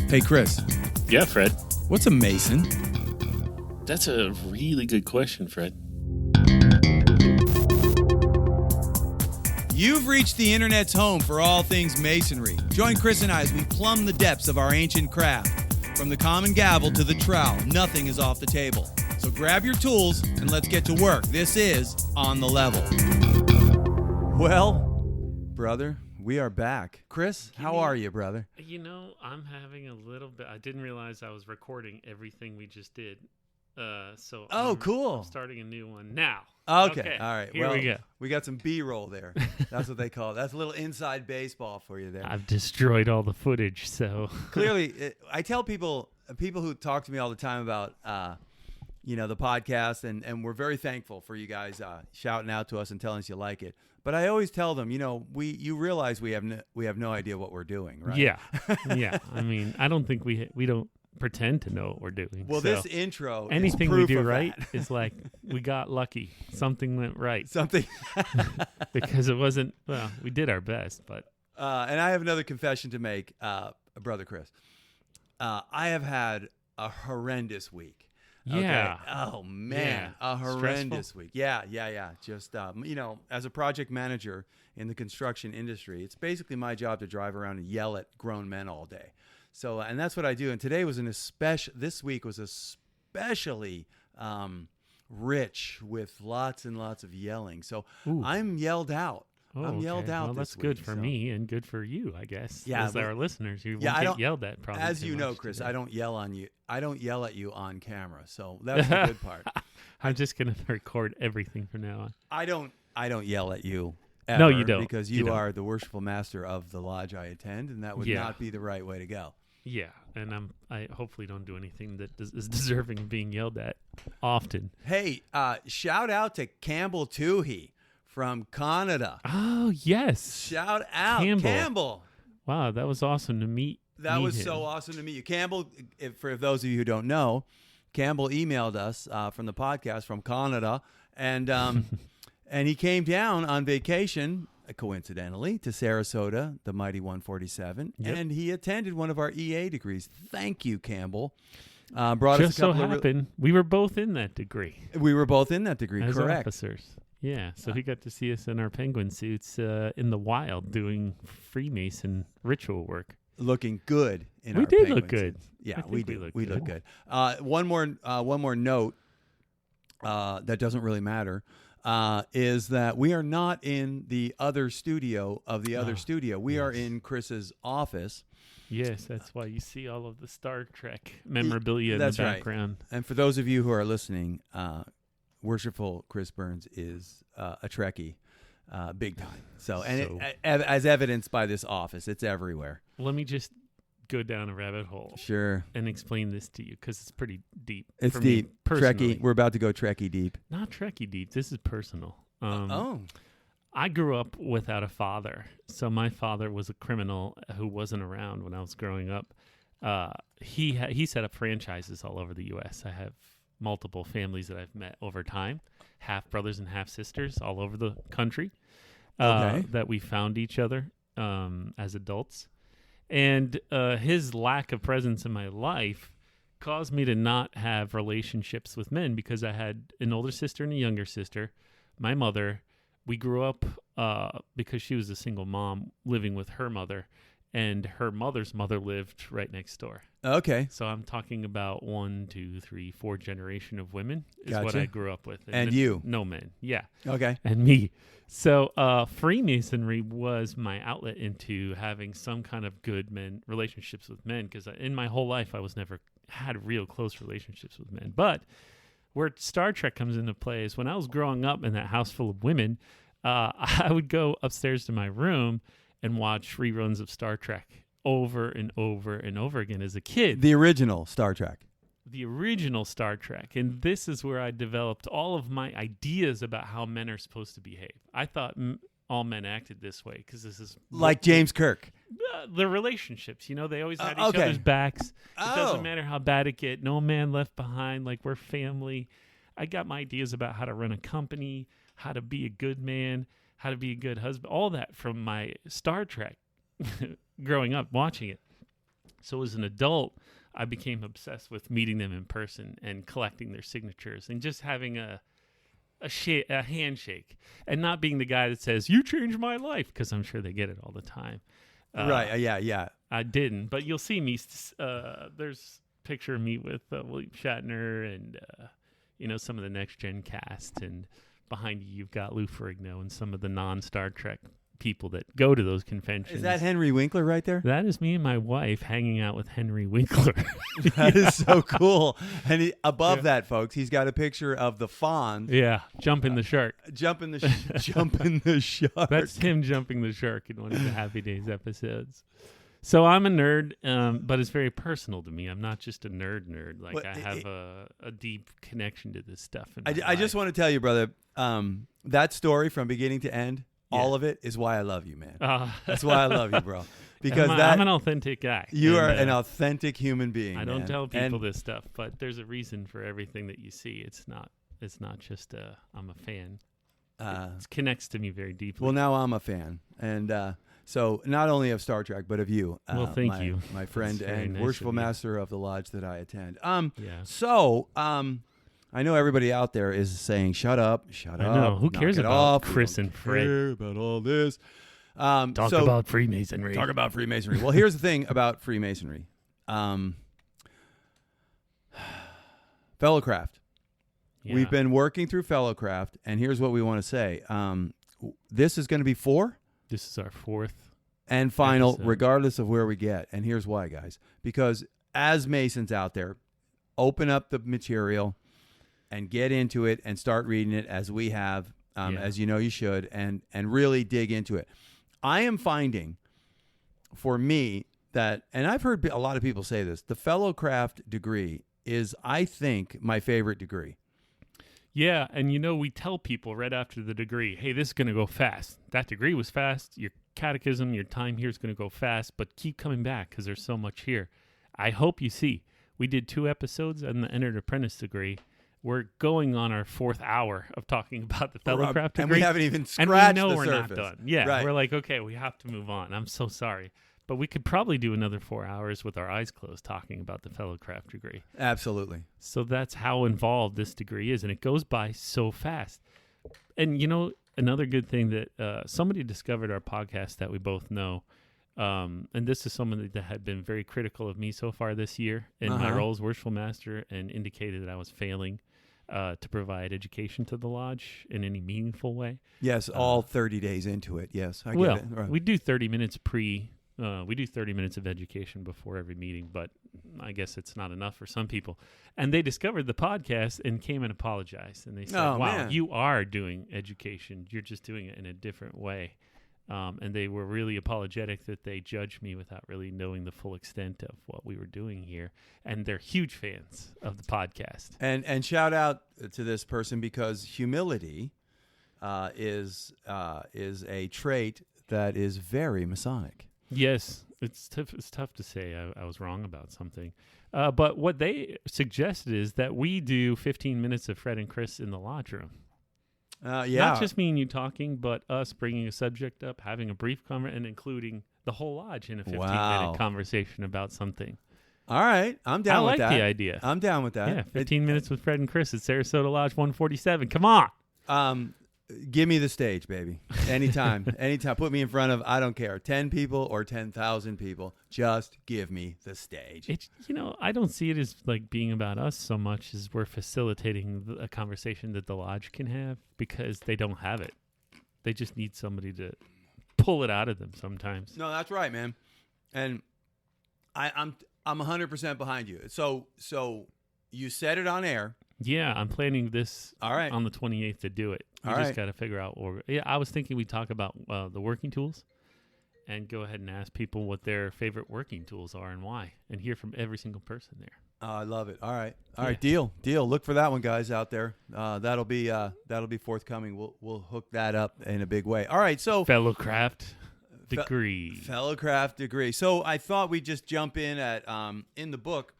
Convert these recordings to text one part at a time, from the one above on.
Hey, Chris. Yeah, Fred. What's a Mason? That's a really good question, Fred. You've reached the internet's home for all things Masonry. Join Chris and I as we plumb the depths of our ancient craft. From the common gavel to the trowel, nothing is off the table. So grab your tools and let's get to work. This is On the Level. Well, brother, we are back. Chris, how are you, brother? You know, I'm having a little bit. I didn't realize I was recording everything we just did. Cool. I'm starting a new one now. Okay. All right. Here we go. We got some B-roll there. That's what they call it. That's a little inside baseball for you there. I've destroyed all the footage, so. Clearly, I tell people who talk to me all the time about, the podcast, and we're very thankful for you guys shouting out to us and telling us you like it. But I always tell them, you realize we have no idea what we're doing, right? Yeah. I mean, I don't think we don't pretend to know what we're doing. Well, so this intro, anything is proof we do of right that. is like we got lucky. Something went right. Something because it wasn't. Well, we did our best, but. And I have another confession to make, brother Chris. I have had a horrendous week. Yeah. Okay? Oh man, a horrendous week. Yeah. Just as a project manager in the construction industry, it's basically my job to drive around and yell at grown men all day. So, and that's what I do. And today was this week was especially rich with lots and lots of yelling. So I'm yelled out. I'm yelled out. Well, that's good for me and good for you, I guess. Yeah, as our listeners, won't I get yelled at. Probably, as you know, Chris, I don't yell on you. I don't yell at you on camera. So that's the good part. I'm just gonna record everything from now on. I don't yell at you. Ever, no, you don't. Because you are the worshipful master of the lodge I attend, and that would not be the right way to go. Yeah, and I hopefully don't do anything that is deserving of being yelled at often. Hey, shout out to Campbell Tuhee from Canada. Oh, yes. Shout out, Campbell. Wow, that was awesome to meet. That was so awesome to meet you. Campbell, for those of you who don't know, Campbell emailed us from the podcast from Canada, and and he came down on vacation, coincidentally, to Sarasota, the mighty 147, and he attended one of our EA degrees. Thank you, Campbell. Brought Just us a couple so happened, we were both in that degree. We were both in that degree, as correct. Officers. Yeah, so he got to see us in our penguin suits in the wild doing Freemason ritual work. Looking good in our We did penguin look good. suits. Yeah, we did. We look good. One more note that doesn't really matter is that we are not in the other studio of the other studio. We are in Chris's office. Yes, that's why you see all of the Star Trek memorabilia in the background. Right. And for those of you who are listening, worshipful Chris Burns is a Trekkie, big time. So, as evidenced by this office, it's everywhere. Let me just go down a rabbit hole. Sure. And explain this to you because it's pretty deep. It's for deep. Me, personally. Trekkie. We're about to go Trekkie deep. Not Trekkie deep. This is personal. I grew up without a father. So my father was a criminal who wasn't around when I was growing up. He set up franchises all over the U.S. I have multiple families that I've met over time, half brothers and half sisters all over the country, that we found each other as adults. And his lack of presence in my life caused me to not have relationships with men because I had an older sister and a younger sister. My mother, we grew up because she was a single mom living with her mother, and her mother's mother lived right next door. Okay. So I'm talking about 1, 2, 3, 4 generation of women is what I grew up with. And you? No men. Yeah. Okay. And me. So Freemasonry was my outlet into having some kind of good relationships with men, because in my whole life I was never had real close relationships with men. But where Star Trek comes into play is when I was growing up in that house full of women, I would go upstairs to my room and watch reruns of Star Trek over and over and over again as a kid. The original Star Trek. The original Star Trek. And this is where I developed all of my ideas about how men are supposed to behave. I thought all men acted this way because this is... Like James Kirk. The relationships, they always had each other's backs. It doesn't matter how bad it get. No man left behind. Like, we're family. I got my ideas about how to run a company, how to be a good man, how to be a good husband, all that from my Star Trek growing up, watching it. So as an adult, I became obsessed with meeting them in person and collecting their signatures and just having a handshake and not being the guy that says, "You changed my life," because I'm sure they get it all the time. Right. Yeah. I didn't, but you'll see me. There's a picture of me with William Shatner and, some of the Next Gen cast. And behind you, you've got Lou Ferrigno and some of the non-Star Trek people that go to those conventions. Is that Henry Winkler right there? That is me and my wife hanging out with Henry Winkler. That is so cool. And above that, folks, he's got a picture of the Fonz. Yeah, jumping the shark. Jumping the shark. That's him jumping the shark in one of the Happy Days episodes. So I'm a nerd, but it's very personal to me. I'm not just a nerd. Like, I have a deep connection to this stuff. I just want to tell you, brother, that story from beginning to end, all of it is why I love you, man. That's why I love you, bro. Because I'm an authentic guy. You are an authentic human being. I don't tell people this stuff, but there's a reason for everything that you see. It's not just I'm a fan. It connects to me very deeply. Well, now I'm a fan, and so not only of Star Trek, but of you. Well, thank you, my friend and nice worshipful master of the lodge that I attend. Yeah. So, I know everybody out there is saying, "Shut up! I know. Who cares about Chris and Fred? Care about all this." Talk about Freemasonry. Talk about Freemasonry. Well, here's the thing about Freemasonry. Fellowcraft. Yeah. We've been working through Fellowcraft, and here's what we want to say. This is going to be 4. This is our 4th and final, episode. Regardless of where we get. And here's why, guys. Because as Masons out there, open up the material and get into it and start reading it as we have, as you know you should, and really dig into it. I am finding, for me, that, and I've heard a lot of people say this, the Fellowcraft degree is, I think, my favorite degree. Yeah, and we tell people right after the degree, hey, this is going to go fast. That degree was fast. Your catechism, your time here is going to go fast, but keep coming back because there's so much here. I hope you see. We did 2 episodes on the Entered Apprentice degree. We're going on our 4th hour of talking about the Fellowcraft degree. And we haven't even scratched and we know the we're surface. Not done. Yeah, right. We're like, okay, we have to move on. I'm so sorry. But we could probably do another 4 hours with our eyes closed talking about the Fellowcraft degree. Absolutely. So that's how involved this degree is, and it goes by so fast. And, another good thing that somebody discovered our podcast that we both know, and this is someone that had been very critical of me so far this year in my role as worshipful master and indicated that I was failing to provide education to the lodge in any meaningful way. Yes, all 30 days into it. Yes, I get it. Right. We do 30 minutes we do 30 minutes of education before every meeting, but I guess it's not enough for some people. And they discovered the podcast and came and apologized. And they said, wow, man, you are doing education. You're just doing it in a different way. And they were really apologetic that they judged me without really knowing the full extent of what we were doing here. And they're huge fans of the podcast. And shout out to this person, because humility is a trait that is very Masonic. Yes, it's tough to say I was wrong about something. But what they suggested is that we do 15 minutes of Fred and Chris in the lodge room. Not just me and you talking, but us bringing a subject up, having a brief conversation, and including the whole lodge in a 15-minute conversation about something. All right. I'm down with that. I like the idea. I'm down with that. Yeah, 15 minutes with Fred and Chris at Sarasota Lodge 147. Come on. Give me the stage, baby. Anytime. Anytime. Put me in front of, I don't care, 10 people or 10,000 people. Just give me the stage. It's, I don't see it as like being about us so much as we're facilitating a conversation that the lodge can have, because they don't have it. They just need somebody to pull it out of them sometimes. No, that's right, man. And I'm 100% behind you. So you said it on air. Yeah, I'm planning this on the 28th to do it. We just got to figure out. I was thinking we'd talk about the working tools and go ahead and ask people what their favorite working tools are and why, and hear from every single person there. Oh, I love it. All right. Deal. Look for that one, guys, out there. That'll be forthcoming. We'll hook that up in a big way. All right. So Fellowcraft degree. Fellowcraft degree. So I thought we'd just jump in at in the book.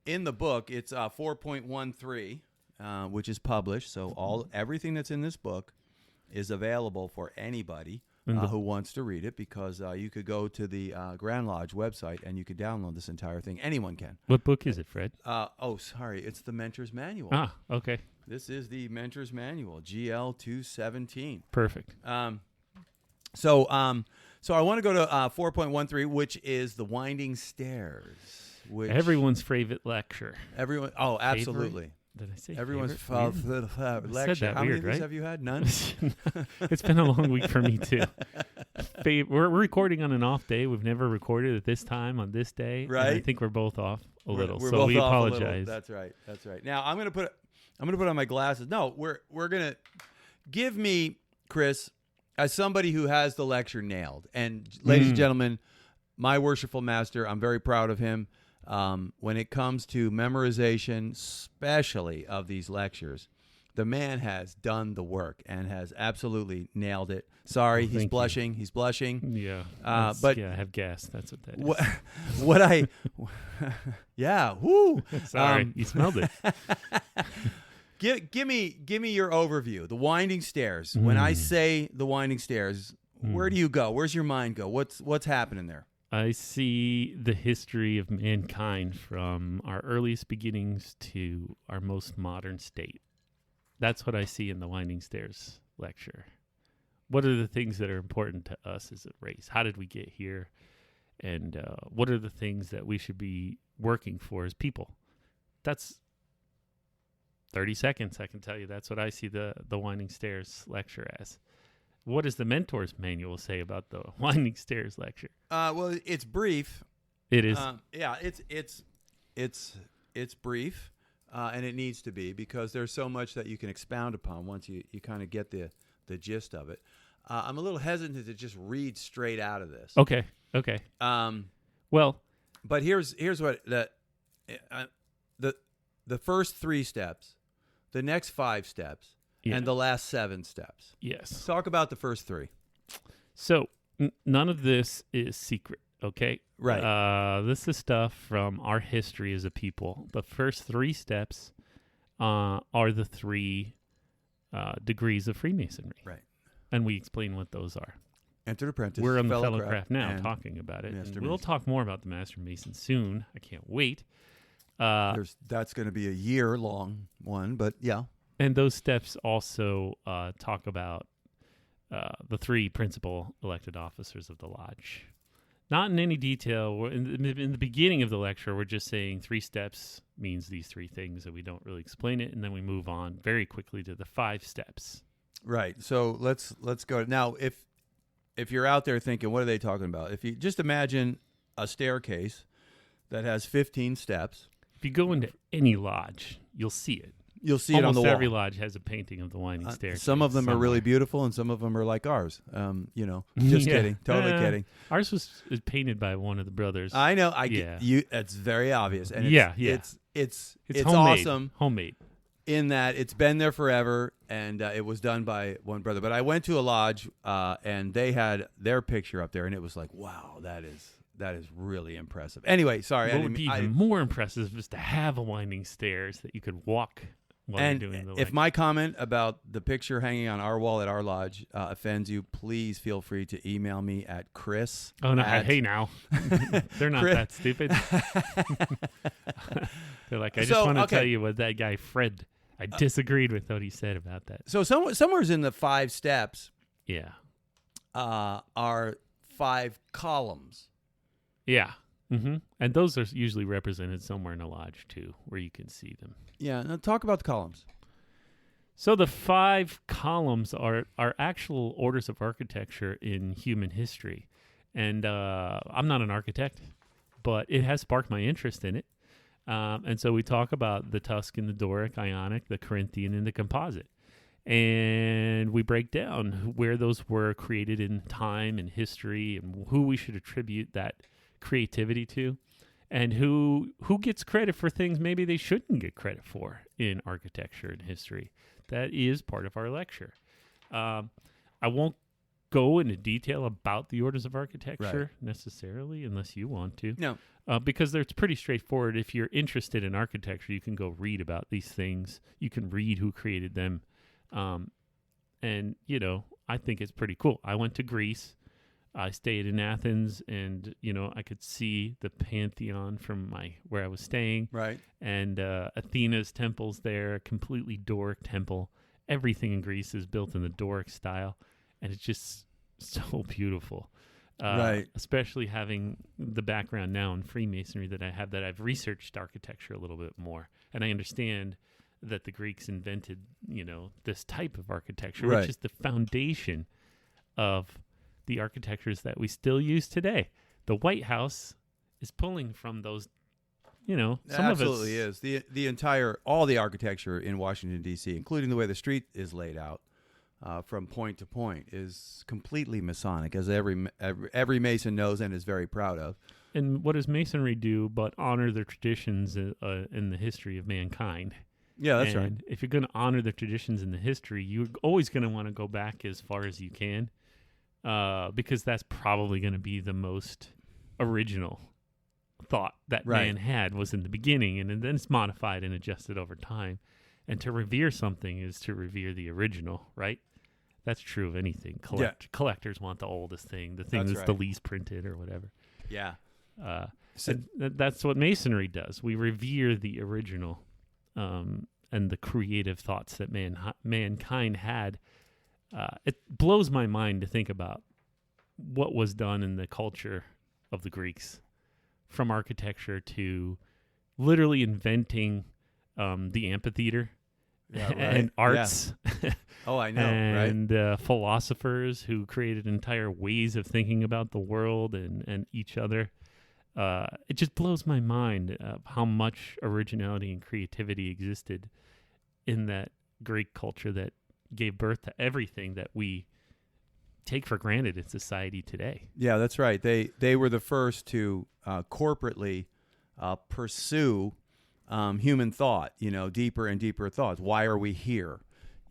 In the book, it's 4.13, which is published. So everything that's in this book is available for anybody who wants to read it, because you could go to the Grand Lodge website and you could download this entire thing. Anyone can. What book is it, Fred? Sorry. It's the Mentor's Manual. Ah, okay. This is the Mentor's Manual, GL 217. Perfect. So I want to go to 4.13, which is the winding stairs. Which everyone's favorite lecture. Everyone. Oh, absolutely. Favorite? Did I say everyone's favorite lecture? Said that How weird, many of these right? have you had? None. It's been a long week for me too. We're recording on an off day. We've never recorded at this time on this day. Right. And I think we're both off a little, We're so both we off a little. apologize. That's right. Now I'm gonna put on my glasses. No, we're gonna give me, Chris, as somebody who has the lecture nailed. And ladies and gentlemen, my worshipful master, I'm very proud of him. When it comes to memorization, especially of these lectures, the man has done the work and has absolutely nailed it. Sorry, he's blushing. He's blushing. Yeah. But I have gas. That's what that is. Yeah. Woo. Sorry, you smelled it. Give me your overview. The winding stairs. When I say the winding stairs, where do you go? Where's your mind go? What's happening there? I see the history of mankind from our earliest beginnings to our most modern state. That's what I see in the Winding Stairs lecture. What are the things that are important to us as a race? How did we get here? And what are the things that we should be working for as people? That's 30 seconds, I can tell you. That's what I see the Winding Stairs lecture as. What does the Mentor's Manual say about the Winding Stairs lecture? Well, it's brief. It is. Yeah, it's brief, and it needs to be, because there's so much that you can expound upon once you kind of get the gist of it. I'm a little hesitant to just read straight out of this. Okay. Well, but here's what the first 3 steps, the next 5 steps, and the last 7 steps. Yes. Talk about the first 3. So none of this is secret, okay? Right. This is stuff from our history as a people. The first 3 steps are the 3 degrees of Freemasonry. Right. And we explain what those are. Entered apprentice. We're on the Fellowcraft now talking about it. Master And we'll Mason. talk more about the Master Mason soon. I can't wait. That's going to be a year-long one, but yeah. And those steps also talk about the 3 principal elected officers of the lodge. Not in any detail. In the beginning of the lecture, we're just saying 3 steps means these 3 things, and we don't really explain it, and then we move on very quickly to the 5 steps. Right. So let's go. Now, if you're out there thinking, what are they talking about? If you just imagine a staircase that has 15 steps. If you go into any lodge, you'll see it. You'll see it on the wall. Almost every lodge has a painting of the Winding Staircase. Some of them are really beautiful, and some of them are like ours. Just kidding. Totally kidding. Ours was painted by one of the brothers. I know. It's very obvious. And it's homemade. Awesome. Homemade. In that it's been there forever, and it was done by one brother. But I went to a lodge, and they had their picture up there, and it was like, wow, that is really impressive. Anyway, sorry. What would be even more impressive is to have a winding stairs that you could walk while you're doing the lecture. If my comment about the picture hanging on our wall at our lodge offends you, please feel free to email me at Chris. Oh, no. Hey, now. They're not that stupid. They're like, I just want to tell you what that guy, Fred, I disagreed with what he said about that. So somewhere's in the 5 steps are 5 columns. Yeah. Mm-hmm. And those are usually represented somewhere in a lodge, too, where you can see them. Yeah. Now talk about the columns. So the 5 columns are actual orders of architecture in human history. And I'm not an architect, but it has sparked my interest in it. And so we talk about the Tuscan, the Doric, Ionic, the Corinthian, and the Composite. And we break down where those were created in time and history and who we should attribute that creativity to, and who gets credit for things maybe they shouldn't get credit for in architecture and history. That is part of our lecture. I won't go into detail about the orders of architecture necessarily, unless you want to. No. Because it's pretty straightforward. If you're interested in architecture, you can go read about these things. You can read who created them. And, I think it's pretty cool. I went to Greece. I stayed in Athens, and I could see the Pantheon from where I was staying. Right. And Athena's temple's there, completely Doric temple. Everything in Greece is built in the Doric style, and it's just so beautiful. Right. Especially having the background now in Freemasonry that I have, that I've researched architecture a little bit more, and I understand that the Greeks invented, this type of architecture, right. which is the foundation of the architectures that we still use today. The White House is pulling from those, some absolutely of is. All the architecture in Washington, D.C., including the way the street is laid out from point to point, is completely Masonic, as every Mason knows and is very proud of. And what does Masonry do but honor the traditions in the history of mankind? Yeah, that's right. If you're going to honor the traditions in the history, you're always going to want to go back as far as you can. Because that's probably going to be the most original thought that man had was in the beginning, and then it's modified and adjusted over time. And to revere something is to revere the original, right? That's true of anything. Collectors want the oldest thing, the thing that's the least printed or whatever. Yeah. That's what Masonry does. We revere the original and the creative thoughts that mankind had. It blows my mind to think about what was done in the culture of the Greeks, from architecture to literally inventing the amphitheater and arts. Yeah. Oh, I know, and philosophers who created entire ways of thinking about the world and each other. It just blows my mind how much originality and creativity existed in that Greek culture that gave birth to everything that we take for granted in society today. Yeah, that's right. They were the first to corporately pursue human thought, deeper and deeper thoughts. Why are we here?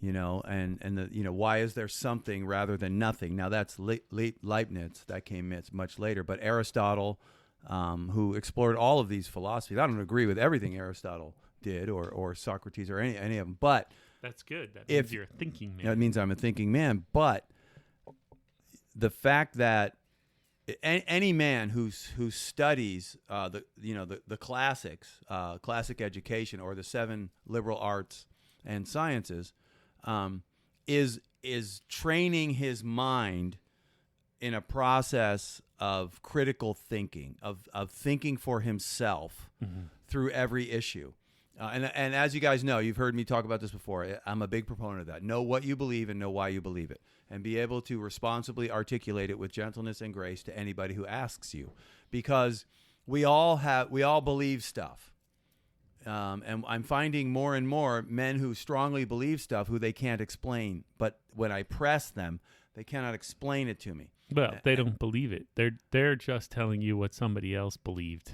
Why is there something rather than nothing? Now that's Leibniz, that came much later, but Aristotle, who explored all of these philosophies. I don't agree with everything Aristotle did or Socrates or any of them, but that's good. That means you're a thinking man. That means I'm a thinking man. But the fact that any man who studies the classics, classic education, or the 7 liberal arts and sciences, is training his mind in a process of critical thinking, of thinking for himself through every issue. And as you guys know, you've heard me talk about this before. I'm a big proponent of that. Know what you believe and know why you believe it, and be able to responsibly articulate it with gentleness and grace to anybody who asks you, because we all believe stuff. And I'm finding more and more men who strongly believe stuff who they can't explain, but when I press them, they cannot explain it to me. Well, they don't believe it. They're just telling you what somebody else believed.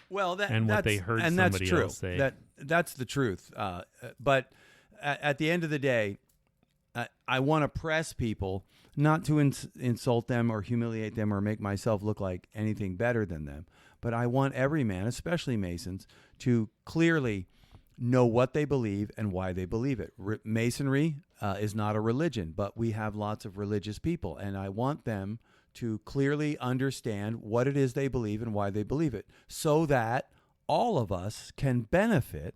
Well, what they heard somebody else say. That's the truth. But at the end of the day, I want to press people not to insult them or humiliate them or make myself look like anything better than them. But I want every man, especially Masons, to clearly know what they believe and why they believe it. Masonry is not a religion, but we have lots of religious people, and I want them to clearly understand what it is they believe and why they believe it, so that all of us can benefit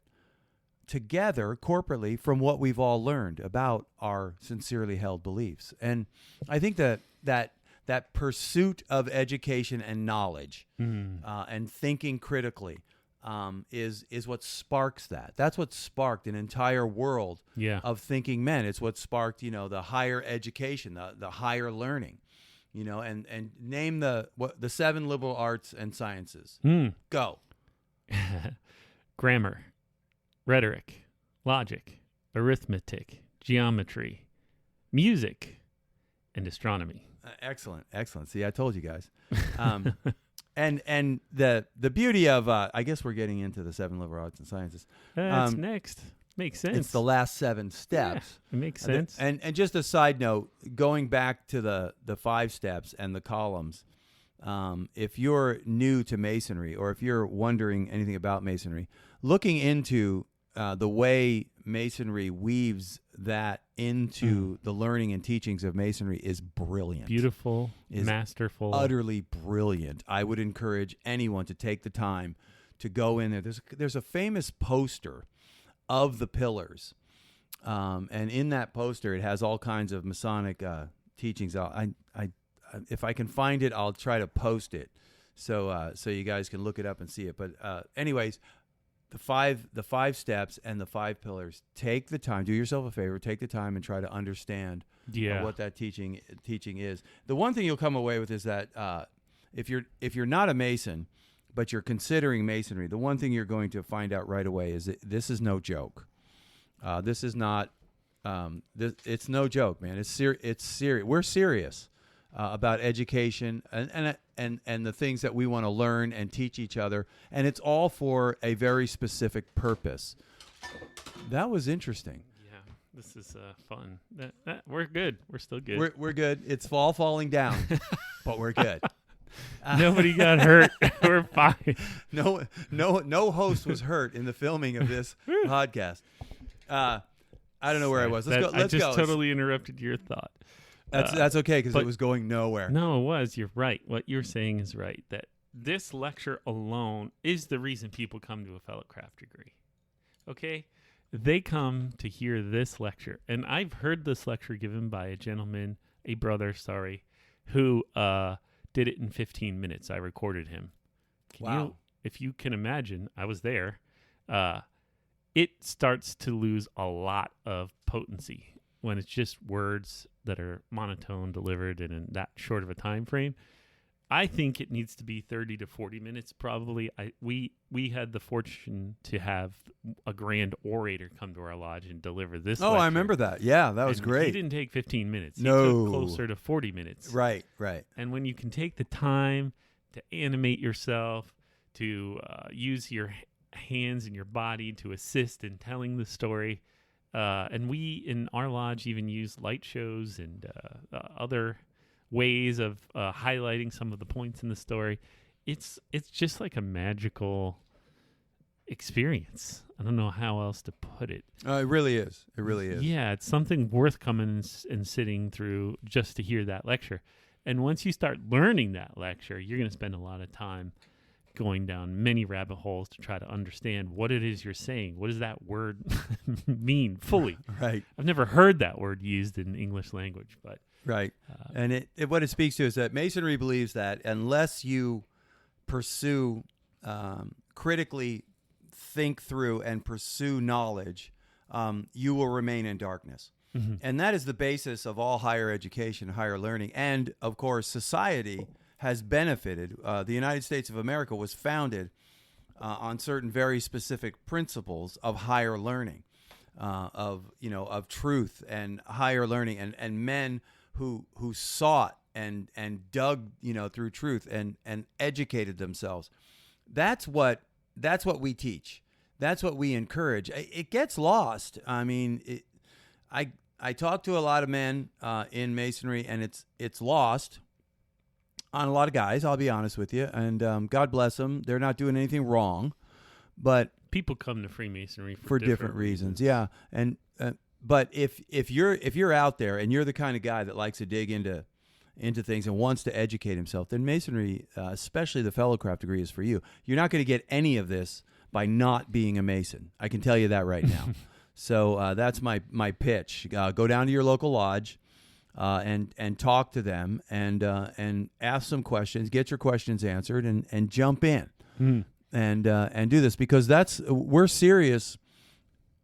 together corporately from what we've all learned about our sincerely held beliefs. And I think that pursuit of education and knowledge and thinking critically is what sparks that. That's what sparked an entire world of thinking men. It's what sparked, the higher education, the higher learning. And name the 7 liberal arts and sciences. Go. Grammar, rhetoric, logic, arithmetic, geometry, music, and astronomy. Excellent. See, I told you guys. And the beauty of I guess we're getting into the 7 liberal arts and sciences. That's next. Makes sense. It's the last 7 steps. Yeah, it makes sense. And just a side note, going back to the 5 steps and the columns, if you're new to Masonry or if you're wondering anything about Masonry, looking into the way Masonry weaves that into the learning and teachings of Masonry is brilliant. Beautiful, masterful. Utterly brilliant. I would encourage anyone to take the time to go in there. There's a famous poster of the pillars. And in that poster, it has all kinds of Masonic teachings. If I can find it, I'll try to post it so you guys can look it up and see it. But anyways, the five steps and the 5 pillars. Take the time. Do yourself a favor. Take the time and try to understand what that teaching is. The one thing you'll come away with is that if you're not a Mason, but you're considering Masonry, the one thing you're going to find out right away is that this is no joke. This is not. It's no joke, man. It's serious. We're serious about education and the things that we want to learn and teach each other, and it's all for a very specific purpose. That was interesting. Yeah, this is fun. We're good. We're still good. We're good. It's fall falling down, but we're good. Nobody got hurt. We're fine. No host was hurt in the filming of this podcast. I don't know where I was. Let's go. I just totally interrupted your thought. That's okay because it was going nowhere. No, it was. You're right. What you're saying is right. That this lecture alone is the reason people come to a fellow craft degree. Okay? They come to hear this lecture. And I've heard this lecture given by a brother, who did it in 15 minutes. I recorded him. Wow. If you can imagine, I was there. It starts to lose a lot of potency when it's just words that are monotone delivered and in that short of a time frame. I think it needs to be 30 to 40 minutes probably. We had the fortune to have a grand orator come to our lodge and deliver this lecture. I remember that. Yeah, that was great. He didn't take 15 minutes. He took closer to 40 minutes. Right. And when you can take the time to animate yourself, to use your hands and your body to assist in telling the story, and we in our lodge even use light shows and other ways of highlighting some of the points in the story. It's just like a magical experience. I don't know how else to put it. It really is. It really is. Yeah, it's something worth coming and sitting through just to hear that lecture. And once you start learning that lecture, you're going to spend a lot of time going down many rabbit holes to try to understand what it is you're saying. What does that word mean fully? Right. I've never heard that word used in English language, but right. And what it speaks to is that Masonry believes that unless you pursue, critically think through and pursue knowledge, you will remain in darkness. Mm-hmm. And that is the basis of all higher education, higher learning. And, of course, society has benefited. The United States of America was founded on certain very specific principles of higher learning, of truth and higher learning, and men who sought and dug through truth and educated themselves. That's what we teach. That's what we encourage. It gets lost. I mean, I talk to a lot of men in Masonry, and it's lost on a lot of guys, I'll be honest with you, and God bless them. They're not doing anything wrong, but people come to Freemasonry for different reasons. Yeah, and but if you're out there and you're the kind of guy that likes to dig into things and wants to educate himself, then Masonry, especially the fellowcraft degree, is for you. You're not going to get any of this by not being a Mason. I can tell you that right now. So that's my pitch. Go down to your local lodge. And talk to them and ask some questions, get your questions answered, and jump in and do this because we're serious.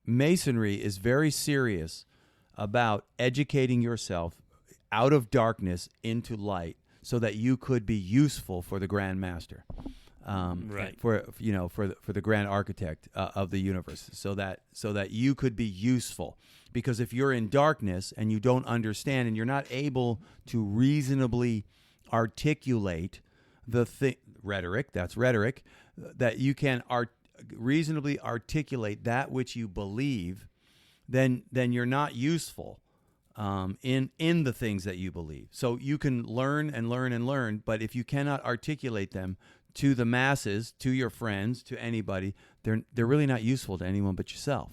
Masonry is very serious about educating yourself out of darkness into light, so that you could be useful for the Grand Master, right? For the Grand Architect of the universe, so that you could be useful. Because if you're in darkness and you don't understand and you're not able to reasonably articulate rhetoric, that you can reasonably articulate that which you believe, then you're not useful in the things that you believe. So you can learn and learn and learn, but if you cannot articulate them to the masses, to your friends, to anybody, they're really not useful to anyone but yourself.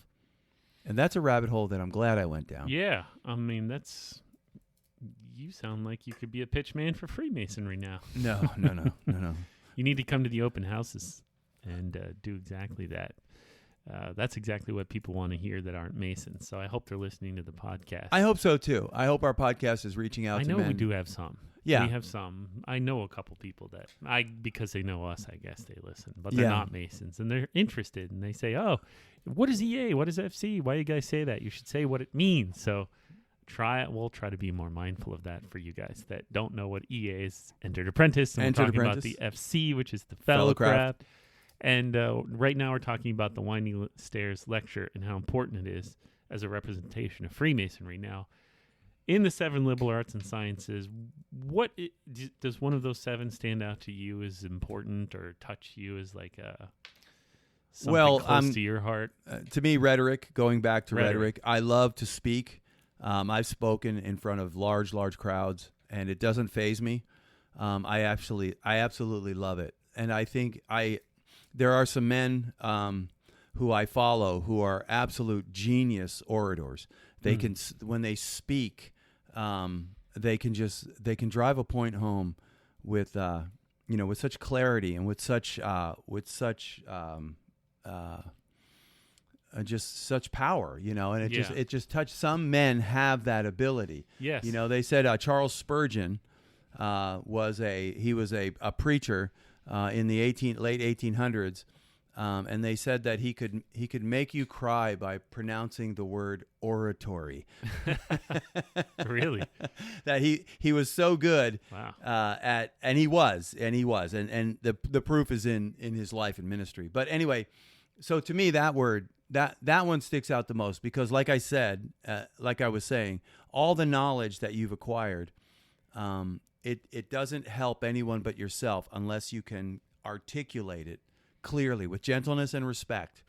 And that's a rabbit hole that I'm glad I went down. Yeah. I mean, you sound like you could be a pitch man for Freemasonry now. No. You need to come to the open houses and do exactly that. That's exactly what people want to hear that aren't Masons. So I hope they're listening to the podcast. I hope so too. I hope our podcast is reaching out to men. I know we do have some. Yeah. We have some. I know a couple people that because they know us, I guess they listen, but they're not Masons and they're interested and they say, "Oh, what is EA? What is FC? Why do you guys say that? You should say what it means." So we'll try to be more mindful of that for you guys that don't know what EA is. Entered Apprentice. And we're talking about the FC, which is the Fellowcraft. And right now we're talking about the Winding Stairs lecture and how important it is as a representation of Freemasonry. Now, in the 7 liberal arts and sciences, does one of those 7 stand out to you as important or touch you as like something close to your heart? To me, rhetoric, going back to rhetoric. I love to speak. I've spoken in front of large crowds, and it doesn't faze me. I absolutely love it. And I think there are some men who I follow who are absolute genius orators. They can, when they speak, they can drive a point home with with such clarity and with such just such power, and it just touched. Some men have that ability. Yes. They said Charles Spurgeon was a preacher in the late 1800s, and they said that he could make you cry by pronouncing the word oratory. Really? That he was so good. Wow. And he was, and the proof is in his life and ministry. But anyway, so to me that word. That one sticks out the most because, like I said, like I was saying, all the knowledge that you've acquired, it doesn't help anyone but yourself unless you can articulate it clearly with gentleness and respect.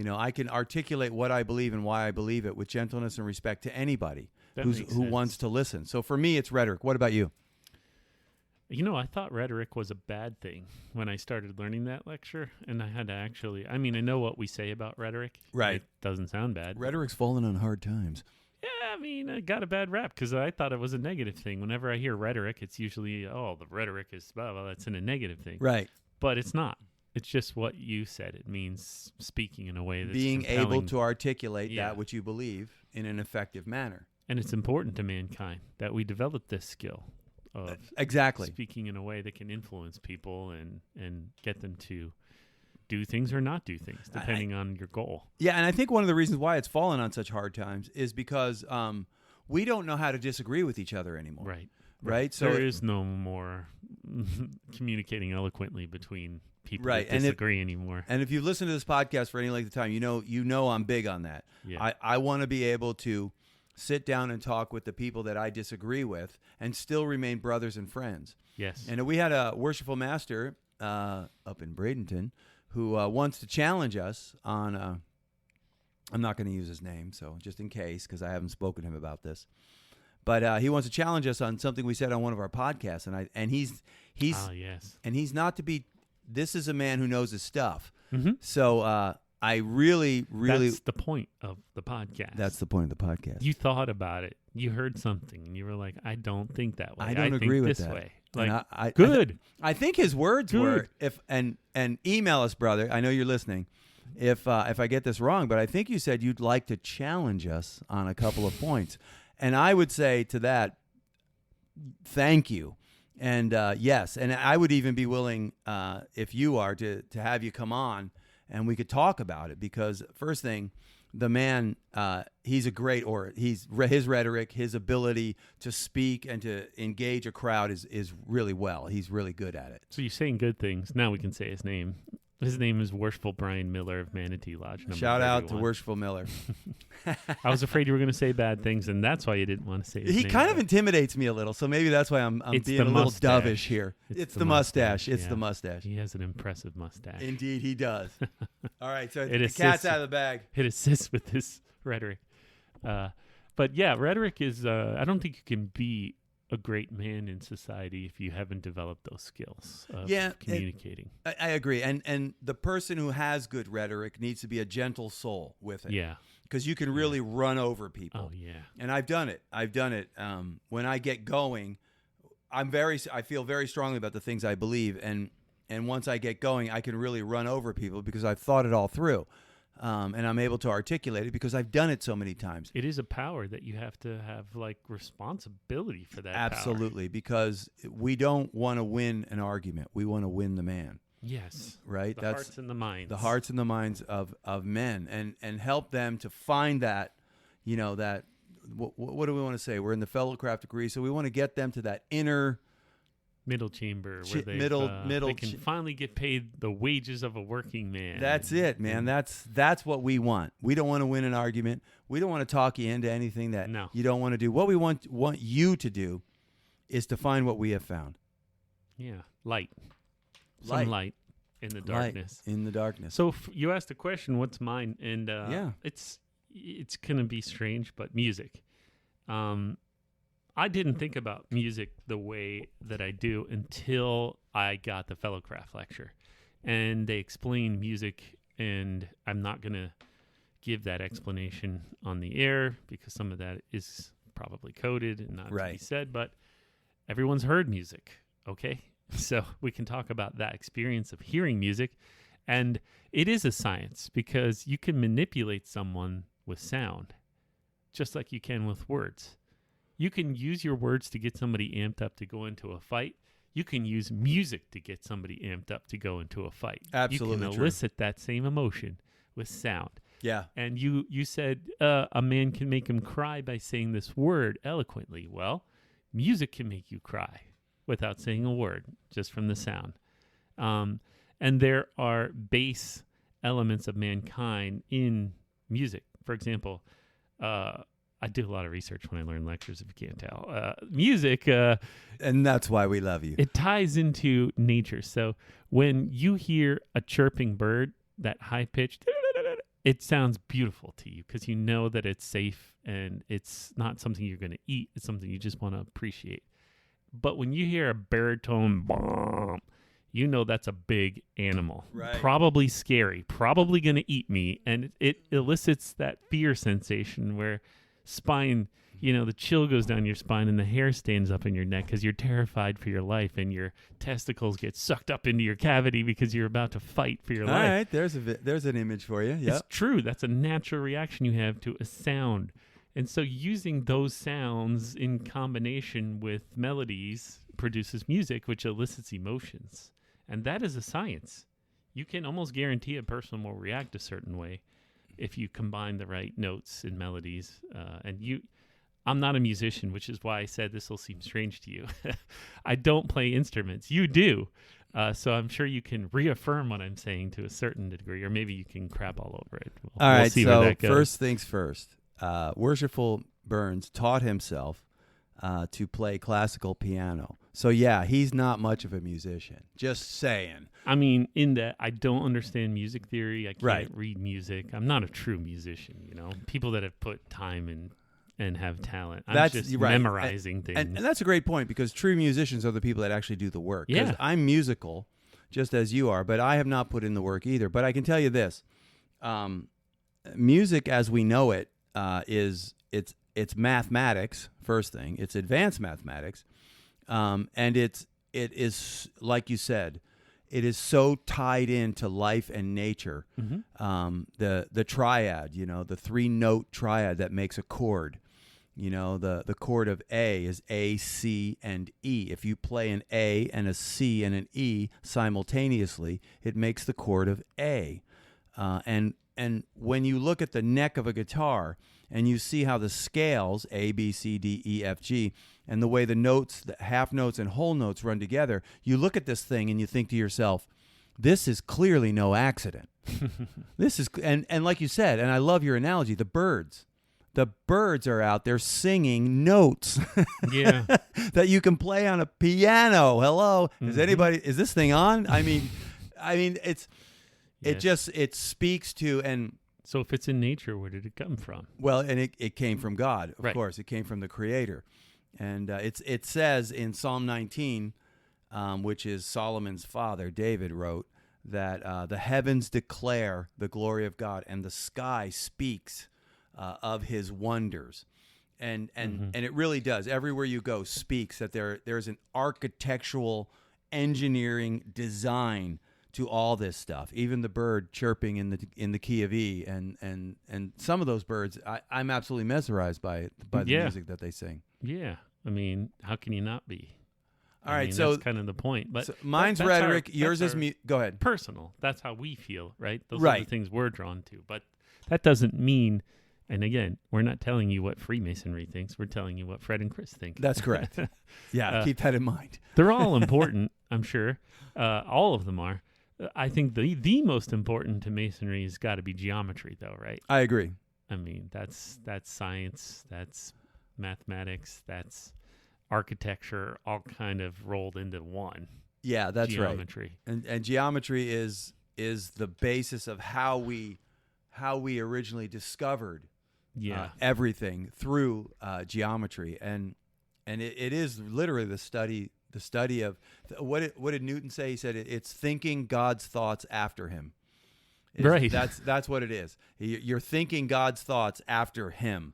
I can articulate what I believe and why I believe it with gentleness and respect to anybody who wants to listen. So for me, it's rhetoric. What about you? I thought rhetoric was a bad thing when I started learning that lecture, and I had to I know what we say about rhetoric. Right. It doesn't sound bad. Rhetoric's fallen on hard times. Yeah, I got a bad rap because I thought it was a negative thing. Whenever I hear rhetoric, it's usually, the rhetoric is, that's in a negative thing. Right. But it's not. It's just what you said. It means speaking in a way that's being compelling. able to articulate that which you believe in an effective manner. And it's important to mankind that we develop this skill of speaking in a way that can influence people and get them to do things or not do things, depending on your goal. Yeah, and I think one of the reasons why it's fallen on such hard times is because we don't know how to disagree with each other anymore. Right? So there is no more communicating eloquently between people that disagree anymore. And if you've listened to this podcast for any length of time, you know I'm big on that. Yeah. I want to be able to sit down and talk with the people that I disagree with and still remain brothers and friends. Yes. And we had a worshipful master up in Bradenton who wants to challenge us on, I'm not going to use his name, so just in case, because I haven't spoken to him about this. But he wants to challenge us on something we said on one of our podcasts, and he's and he's not to be. This is a man who knows his stuff. Mm-hmm. So I really that's the point of the podcast. That's the point of the podcast. You thought about it. You heard something, and you were like, "I don't think that way. I don't agree think with this that way." Like, good. I think his words were and email us, brother. I know you're listening. If I get this wrong, but I think you said you'd like to challenge us on a couple of points. And I would say to that, thank you. And yes, and I would even be willing, if you are, to have you come on and we could talk about it. Because first thing, the man, he's a great orator. His rhetoric, his ability to speak and to engage a crowd is really well. He's really good at it. So you're saying good things. Now we can say his name. His name is Worshipful Brian Miller of Manatee Lodge. Shout out to Worshipful Miller. I was afraid you were going to say bad things, and that's why you didn't want to say his name. He kind of intimidates me a little, so maybe that's why I'm being a little dovish here. It's the mustache. It's the mustache. He has an impressive mustache. Indeed, he does. All right, so the cat's out of the bag. It assists with his rhetoric. But yeah, rhetoric is, I don't think you can be a great man in society if you haven't developed those skills of communicating. I agree. And the person who has good rhetoric needs to be a gentle soul with it. Yeah. because you can really run over people. Oh yeah. And I've done it. When I get going, I feel very strongly about the things I believe, and once I get going, I can really run over people because I've thought it all through, and I'm able to articulate it because I've done it so many times. It is a power that you have to have like responsibility for that. Absolutely, because we don't want to win an argument; we want to win the man. Yes. Right. The hearts and the minds. The hearts and the minds of men, and help them to find that, that. What do we want to say? We're in the fellowcraft degree, so we want to get them to that inner middle chamber where they can finally get paid the wages of a working man. That's it, man. That's what we want. We don't want to win an argument. We don't want to talk you into anything that you don't want to do. What we want you to do is to find what we have found. Yeah, light. Some light in the darkness. Light in the darkness. So you asked a question, what's mine? And it's going to be strange, but music. I didn't think about music the way that I do until I got the Fellowcraft lecture. And they explained music, and I'm not going to give that explanation on the air because some of that is probably coded and not to be said, but everyone's heard music, okay? So we can talk about that experience of hearing music. And it is a science because you can manipulate someone with sound just like you can with words. You can use your words to get somebody amped up to go into a fight. You can use music to get somebody amped up to go into a fight. Absolutely. You can elicit that same emotion with sound. Yeah. And you said a man can make him cry by saying this word eloquently. Well, music can make you cry without saying a word, just from the sound. And there are base elements of mankind in music. For example, I do a lot of research when I learn lectures, if you can't tell. Music. And that's why we love you. It ties into nature. So when you hear a chirping bird, that high-pitched, it sounds beautiful to you because you know that it's safe and it's not something you're going to eat. It's something you just want to appreciate. But when you hear a baritone bomb, you know that's a big animal. Right. Probably scary, probably going to eat me. And it elicits that fear sensation where spine, the chill goes down your spine and the hair stands up in your neck because you're terrified for your life and your testicles get sucked up into your cavity because you're about to fight for your life. All right, there's an image for you. Yep. It's true. That's a natural reaction you have to a sound. And so using those sounds in combination with melodies produces music, which elicits emotions. And that is a science. You can almost guarantee a person will react a certain way if you combine the right notes and melodies. I'm not a musician, which is why I said this will seem strange to you. I don't play instruments. You do. So I'm sure you can reaffirm what I'm saying to a certain degree, or maybe you can crap all over it. All right, see so where that goes. First things first. Worshipful Burns taught himself to play classical piano. So, yeah, he's not much of a musician. Just saying. I mean, in that I don't understand music theory. I can't read music. I'm not a true musician, People that have put time in and have talent. I'm just memorizing things. And that's a great point because true musicians are the people that actually do the work. Yeah. I'm musical, just as you are, but I have not put in the work either. But I can tell you this. Music as we know it it's mathematics, first thing. It's advanced mathematics. And it is, like you said, it is so tied into life and nature. Mm-hmm. The triad, the 3-note triad that makes a chord. The chord of A is A, C, and E. If you play an A and a C and an E simultaneously, it makes the chord of A. And when you look at the neck of a guitar and you see how the scales, A, B, C, D, E, F, G, and the way the notes, the half notes and whole notes run together, you look at this thing and you think to yourself, this is clearly no accident. This is, and like you said, and I love your analogy, the birds. The birds are out there singing notes that you can play on a piano. Hello, is this thing on? I mean, it's it speaks to, and so if it's in nature, where did it come from? Well, and it came from God, of course. It came from the Creator, and it says in Psalm 19, which is Solomon's father, David wrote that the heavens declare the glory of God, and the sky speaks of his wonders. And it really does. Everywhere you go speaks that there's an architectural engineering design to all this stuff. Even the bird chirping in the key of E, and some of those birds, I'm absolutely mesmerized by the music that they sing. Yeah, I mean, how can you not be? All right, so that's kind of the point. But so mine's rhetoric, yours is go ahead. Personal. That's how we feel, right? Those right. are the things we're drawn to. But that doesn't mean. And again, we're not telling you what Freemasonry thinks. We're telling you what Fred and Chris think. That's correct. Yeah, keep that in mind. They're all important, I'm sure. All of them are. I think the most important to Masonry has got to be geometry, though, right? I agree. I mean, that's science, that's mathematics, that's architecture, all kind of rolled into one. Yeah, that's geometry. Right. And geometry is the basis of how we originally discovered everything through geometry, and it is literally the study of what did Newton say? He said it's thinking God's thoughts after him. Right. That's what it is. You're thinking God's thoughts after him,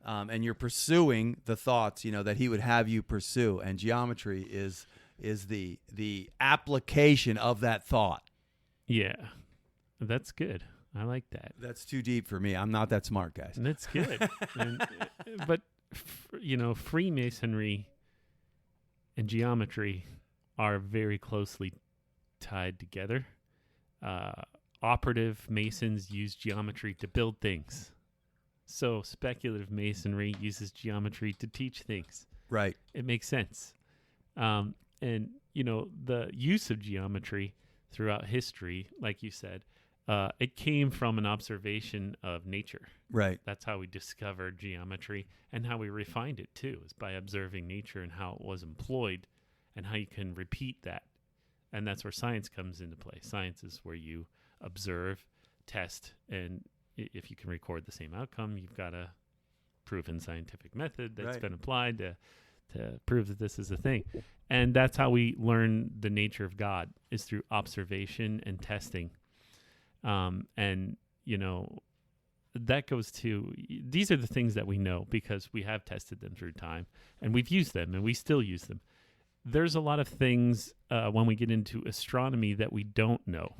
and you're pursuing the thoughts that he would have you pursue. And geometry is the application of that thought. Yeah, that's good. I like that. That's too deep for me. I'm not that smart, guys. And that's good. But Freemasonry and geometry are very closely tied together. Operative Masons use geometry to build things. So speculative Masonry uses geometry to teach things. Right. It makes sense. And, the use of geometry throughout history, like you said, it came from an observation of nature. Right. That's how we discovered geometry, and how we refined it too, is by observing nature and how it was employed and how you can repeat that. And that's where science comes into play. Science is where you observe, test, and if you can record the same outcome, you've got a proven scientific method that's been applied to prove that this is a thing. And that's how we learn the nature of God, is through observation and testing. That goes to, these are the things that we know because we have tested them through time, and we've used them, and we still use them. There's a lot of things when we get into astronomy that we don't know.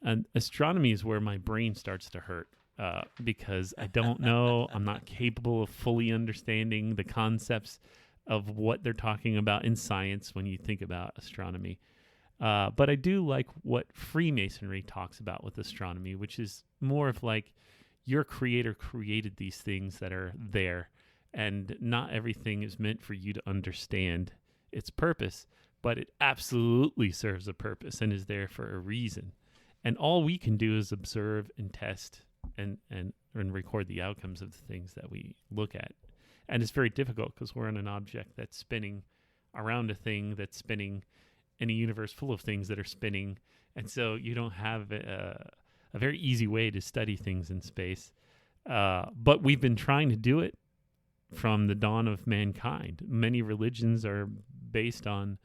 And astronomy is where my brain starts to hurt because I don't know. I'm not capable of fully understanding the concepts of what they're talking about in science when you think about astronomy. But I do like what Freemasonry talks about with astronomy, which is more of like your creator created these things that are there, and not everything is meant for you to understand its purpose, but it absolutely serves a purpose and is there for a reason. And all we can do is observe and test and record the outcomes of the things that we look at. And it's very difficult because we're on an object that's spinning around a thing that's spinning in a universe full of things that are spinning. And so you don't have a very easy way to study things in space. But we've been trying to do it from the dawn of mankind. Many religions are based on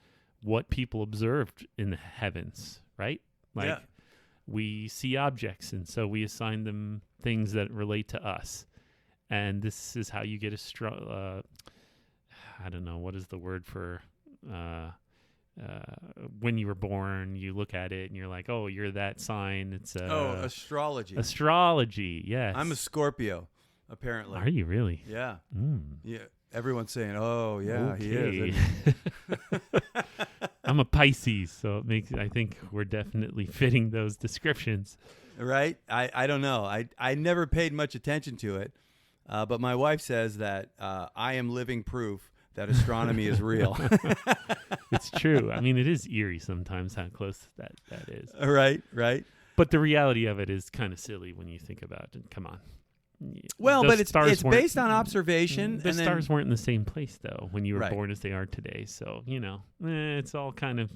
what people observed in the heavens, right? Like we see objects, and so we assign them things that relate to us. And this is how you get I don't know, what is the word for when you were born, you look at it and you're like, oh, you're that sign. It's astrology. Astrology, yes. I'm a Scorpio, apparently. Are you really? Yeah. Mm. Yeah. Everyone's saying, oh, yeah, okay. he is. I'm a Pisces, so I think we're definitely fitting those descriptions. Right? I don't know. I never paid much attention to it, but my wife says that I am living proof that astronomy is real. It's true. I mean, it is eerie sometimes how close that is. Right. But the reality of it is kind of silly when you think about it. Come on. Well, but it's based on observation. The stars weren't in the same place, though, when you were born as they are today. So, it's all kind of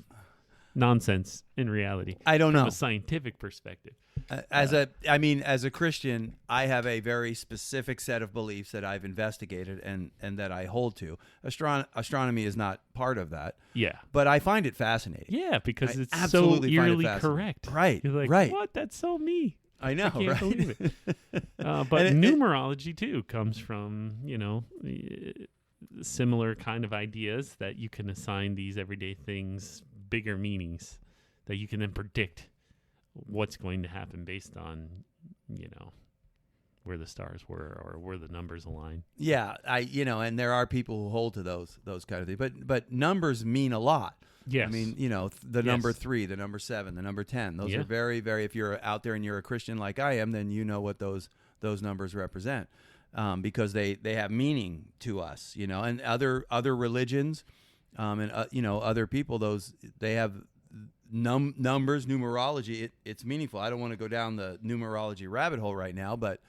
nonsense in reality. I don't know. From a scientific perspective. As a Christian, I have a very specific set of beliefs that I've investigated and that I hold to. Astronomy is not part of that. Yeah. But I find it fascinating. Yeah, because it's so absolutely eerily correct. Right. You're like, right. What? That's so me. I know, I can't right? believe it. But numerology too comes from, similar kind of ideas that you can assign these everyday things bigger meanings that you can then predict what's going to happen based on, where the stars were or where the numbers align. Yeah, and there are people who hold to those kind of things. But numbers mean a lot. Yes. I mean, the number 3, the number 7, the number 10. Those are very, very. If you're out there and you're a Christian like I am, then you know what those numbers represent, because they have meaning to us. And other religions, and other people, they have numbers, numerology. It's meaningful. I don't want to go down the numerology rabbit hole right now, but.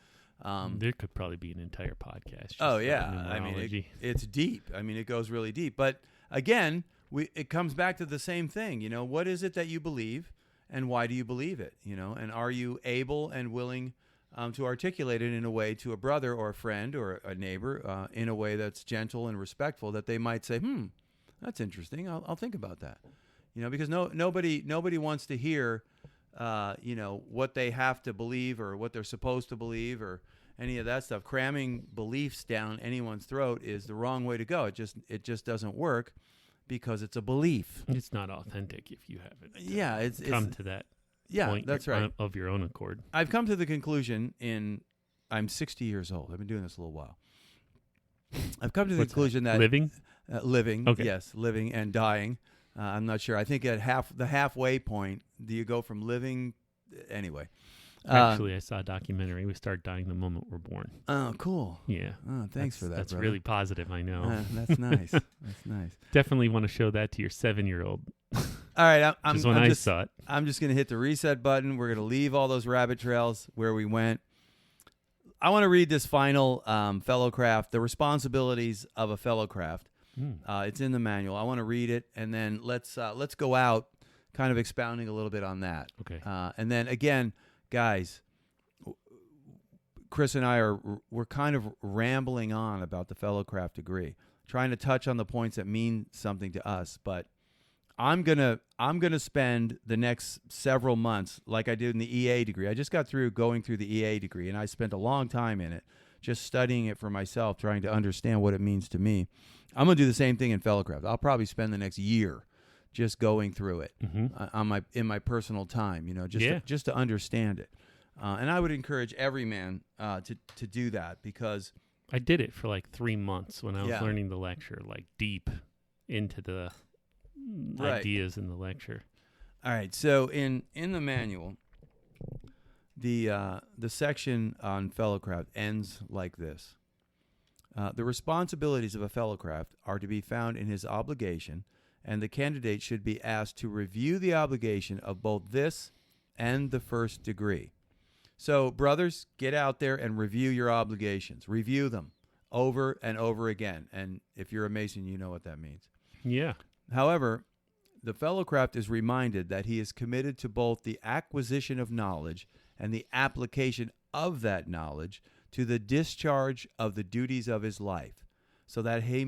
There could probably be an entire podcast. Oh yeah, I mean it's deep. I mean it goes really deep. But again, it comes back to the same thing. What is it that you believe, and why do you believe it? And are you able and willing to articulate it in a way to a brother or a friend or a neighbor in a way that's gentle and respectful, that they might say, that's interesting. I'll think about that. Because nobody wants to hear. What they have to believe or what they're supposed to believe or any of that stuff. Cramming beliefs down anyone's throat is the wrong way to go. It just doesn't work because it's a belief. It's not authentic if you haven't. It's come to that. Yeah, point that's right. Of your own accord. I've come to the conclusion I'm 60 years old. I've been doing this a little while. I've come to the conclusion that living, okay. Yes, living and dying. I'm not sure. I think at the halfway point, do you go from living? Anyway. Actually, I saw a documentary. We start dying the moment we're born. Oh, cool. Yeah. Oh, thanks for that, That's brother. really positive, I know. That's nice. That's nice. Definitely want to show that to your 7-year-old. All right. I saw it. I'm just going to hit the reset button. We're going to leave all those rabbit trails where we went. I want to read this final fellowcraft, the responsibilities of a fellowcraft. It's in the manual. I want to read it, and then let's go out, kind of expounding a little bit on that. Okay. And then again, guys, Chris and I we're kind of rambling on about the fellowcraft degree, trying to touch on the points that mean something to us. But I'm gonna spend the next several months like I did in the EA degree. I just got through going through the EA degree, and I spent a long time in it, just studying it for myself, trying to understand what it means to me. I'm going to do the same thing in fellowcraft. I'll probably spend the next year just going through it in my personal time, just to understand it. And I would encourage every man to do that, because I did it for like 3 months when I was learning the lecture, like deep into the ideas in the lecture. All right. So in the manual, the section on fellowcraft ends like this. The responsibilities of a fellowcraft are to be found in his obligation, and the candidate should be asked to review the obligation of both this and the first degree. So, brothers, get out there and review your obligations. Review them over and over again. And if you're a Mason, you know what that means. Yeah. However, the fellowcraft is reminded that he is committed to both the acquisition of knowledge and the application of that knowledge to the discharge of the duties of his life, so that he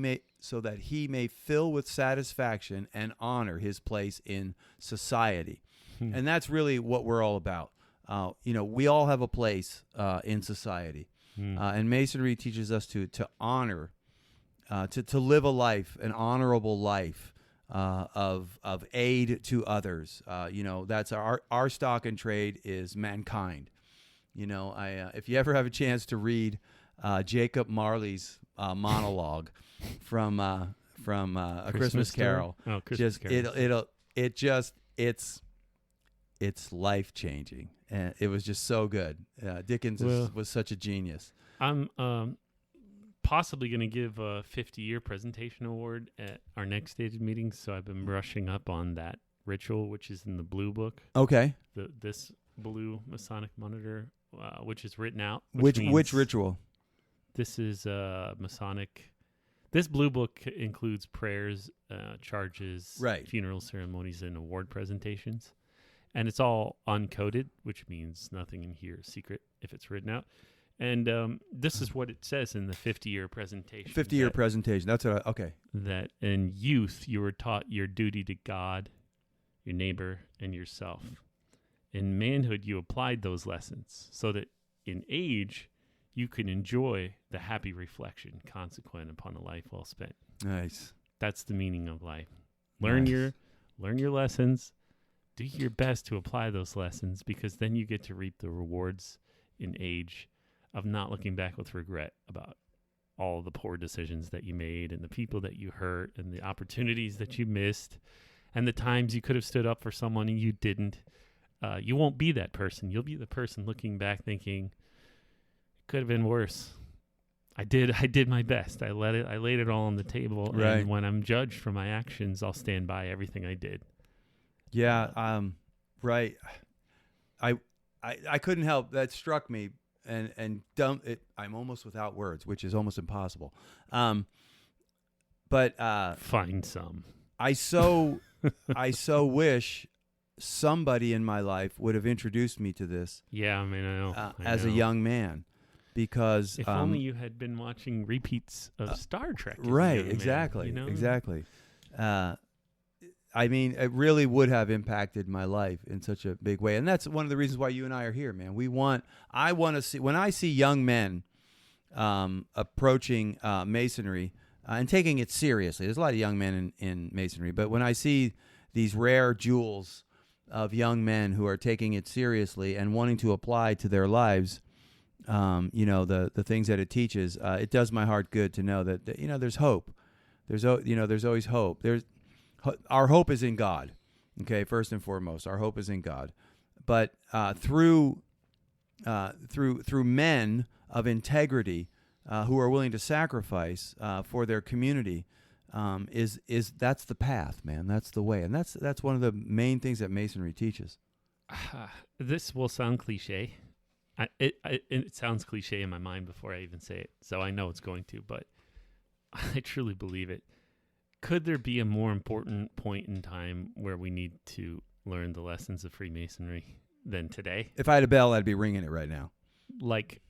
may fill with satisfaction and honor his place in society. And that's really what we're all about. We all have a place in society, and Masonry teaches us to honor, to live a life, an honorable life of aid to others. That's our stock and trade is mankind. If you ever have a chance to read Jacob Marley's monologue from A Christmas Carol, it's life changing, and it was just so good. Dickens was such a genius. I'm possibly going to give a 50-year presentation award at our next stated meeting, so I've been brushing up on that ritual, which is in the blue book. Okay. This blue Masonic monitor, which is written out. Which ritual? This is Masonic. This blue book includes prayers, charges, funeral ceremonies, and award presentations. And it's all uncoded, which means nothing in here is secret if it's written out. And this is what it says in the 50-year presentation. 50-year presentation. That's what okay. That in youth you were taught your duty to God, your neighbor, and yourself. In manhood, you applied those lessons so that in age, you can enjoy the happy reflection consequent upon a life well spent. Nice. That's the meaning of life. Learn your lessons. Do your best to apply those lessons, because then you get to reap the rewards in age of not looking back with regret about all the poor decisions that you made and the people that you hurt and the opportunities that you missed and the times you could have stood up for someone and you didn't. You won't be that person. You'll be the person looking back thinking, it could have been worse. I did my best. I laid it all on the table. Right. And when I'm judged for my actions, I'll stand by everything I did. Yeah. Right. I couldn't help. That struck me and dumb it. I'm almost without words, which is almost impossible. But Find some. I so wish somebody in my life would have introduced me to this. Yeah, I mean, I know. As a young man, because if only you had been watching repeats of Star Trek. Right, exactly, man, exactly. I mean, it really would have impacted my life in such a big way, and that's one of the reasons why you and I are here, man. I want to see, when I see young men approaching Masonry and taking it seriously. There's a lot of young men in Masonry, but when I see these rare jewels of young men who are taking it seriously and wanting to apply to their lives, the things that it teaches, it does my heart good to know that there's hope. There's always hope. Our hope is in God. Okay, first and foremost, our hope is in God. But through men of integrity who are willing to sacrifice for their community, that's the path, man. That's the way, and that's one of the main things that Masonry teaches. This will sound cliche. It sounds cliche in my mind before I even say it, so I know it's going to, but I truly believe it. Could there be a more important point in time where we need to learn the lessons of Freemasonry than today? If I had a bell, I'd be ringing it right now. Like